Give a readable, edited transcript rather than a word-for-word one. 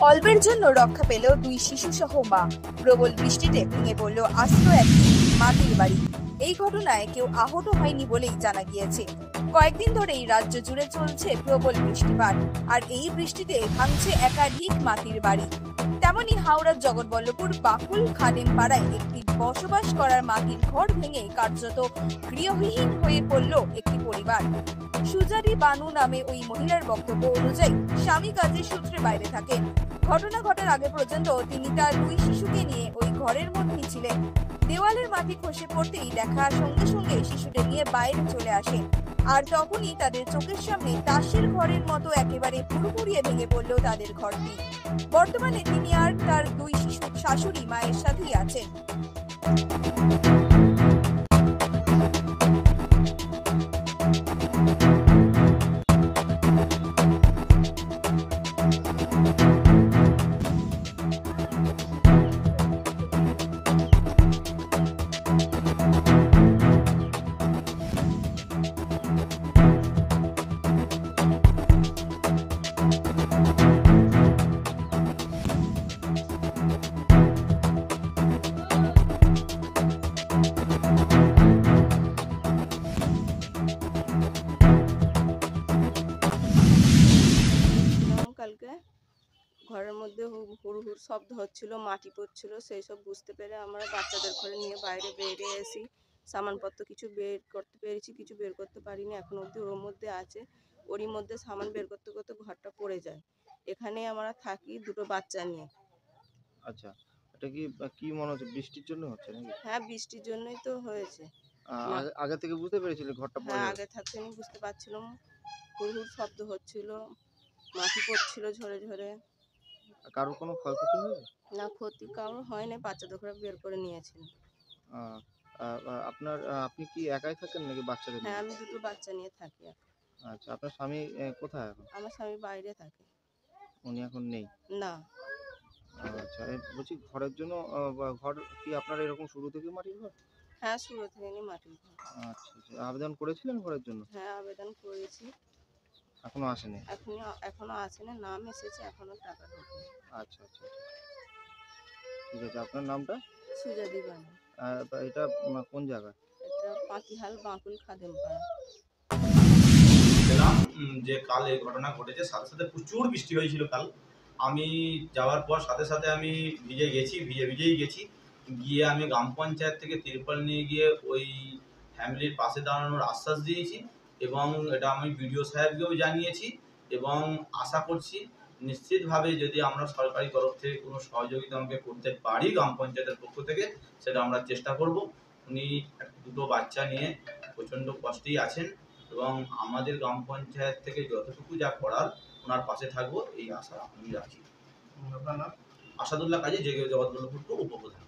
অল্পের জন্য রক্ষা পেল দুই শিশু সহ মা। প্রবল বৃষ্টিতে ভেঙে পড়ল আস্ত একটি মাটির বাড়ি। এই ঘটনায় কেউ আহত হয়নি বলেই জানা গিয়েছে। কয়েকদিন ধরেই রাজ্য জুড়ে চলছে প্রবল বৃষ্টিপাত, আর এই বৃষ্টিতে ভাঙছে একাধিক মাটির বাড়ি। তেমনি হাওড়ার জগৎবল্লভপুর বাকুল খাদেম পাড়ায় একটি বসবাস করার মাটির ঘর ভেঙে কার্যত গৃহহীন হয়ে পড়ল একটি পরিবার। সুজারি বানু নামে ওই মহিলার বক্তব্য অনুযায়ী স্বামী কাজের সূত্রে বাইরে থাকেন। ঘটনা ঘটার আগে পর্যন্ত তিনি তার দুই শিশুকে নিয়ে ওই ঘরের মধ্যেই ছিলেন। দেওয়ালের মাটি খসে পড়তেই দেখার সঙ্গে সঙ্গে শিশুদের নিয়ে বাইরে চলে আসেন, আর তখনই তাদের চোখের সামনে তাসের ঘরের মতো একেবারে পুরোপুরিয়ে ভেঙে পড়ল তাদের ঘরটি। বর্তমানে তিনি আর তার দুই শিশু শাশুড়ি মায়ের সাথেই আছেন। কালকে ঘরের মধ্যে হুড় শব্দ হচ্ছিল, মাটি পড়ছিল। সেই সব বুঝতে পেরে আমরা বাচ্চাদের ঘরে নিয়ে বাইরে বেরিয়ে এসি। সামানপত্র কিছু বের করতে পেরেছি, কিছু বের করতে পারিনি। এখন অবধি ওর মধ্যে আছে। ওরই মধ্যে সামান বের করতে করতে ঘরটা পড়ে যায়। এখানেই আমরা থাকি দুটো বাচ্চা নিয়ে। আচ্ছা, এটা কি মনে হচ্ছে বৃষ্টির জন্য হচ্ছে নাকি? হ্যাঁ, বৃষ্টির জন্যই তো হয়েছে। আগে থেকে বুঝতে পেরেছিলে ঘরটা পড়ে হ্যাঁ, যাবে? আগে থাকতে আমি বুঝতে পারছিলাম। হুড় শব্দ হচ্ছিল, মাটি পড়ছিল ঝরে ঝরে। কারোর কোনো ক্ষয়ক্ষতি হয়েছে? না, ক্ষতি কারোর হয়নি, বাচ্চাদের ঘরে বের করে নিয়েছিল। আপনি কি একাই থাকেন নাকি বাচ্চাদের হ্যাঁ, নিয়ে? আমি দুটো বাচ্চা নিয়ে থাকি। আচ্ছা, আপনার স্বামী কোথায় এখন? আমার স্বামী বাইরে থাকে। উনি এখন নেই? না। আচ্ছা, বলছি ঘরের জন্য ঘর কি আপনার এরকম শুরু থেকে মাটির ঘর? হ্যাঁ, শুরু থেকেই মাটির ঘর। আচ্ছা, আচ্ছা, আবেদন করেছিলেন ঘরের জন্য? হ্যাঁ, আবেদন করেছি। এখনো আসেনি? এখনো আসেনি, নাম এসেছে, এখনো টাকা ঢোকেনি। আচ্ছা, আচ্ছা, আচ্ছা, ঠিক আছে। আপনার নামটা? সুজাদি বানু। এটা কোন জায়গা? এটা পাতিহাল বাকুল খাদেম পাড়া। দেখলাম যে কাল এই ঘটনা ঘটেছে, সাথে সাথে প্রচুর বৃষ্টি হয়েছিল কাল। আমি যাওয়ার পর সাথে সাথে আমি ভিজেই গেছি। গিয়ে আমি গ্রাম পঞ্চায়েত থেকে তিরপল নিয়ে গিয়ে ওই ফ্যামিলির পাশে দাঁড়ানোর আশ্বাস দিয়েছি, এবং এটা আমি বিডিও সাহেবকেও জানিয়েছি, এবং আশা করছি নিশ্চিতভাবে যদি আমরা সরকারি তরফ থেকে কোনো সহযোগিতা আমাকে করতে পারি গ্রাম পঞ্চায়েতের পক্ষ থেকে, সেটা আমরা চেষ্টা করব। উনি দুটো বাচ্চা নিয়ে প্রচণ্ড কষ্টেই আছেন, এবং আমাদের গ্রাম পঞ্চায়েত থেকে যতটুকু যা করার ওনার পাশে থাকবো এই আশা আমি রাখি। আসাদুল্লাহ কাজী জগৎবল্লভপুর উপপ্রধান।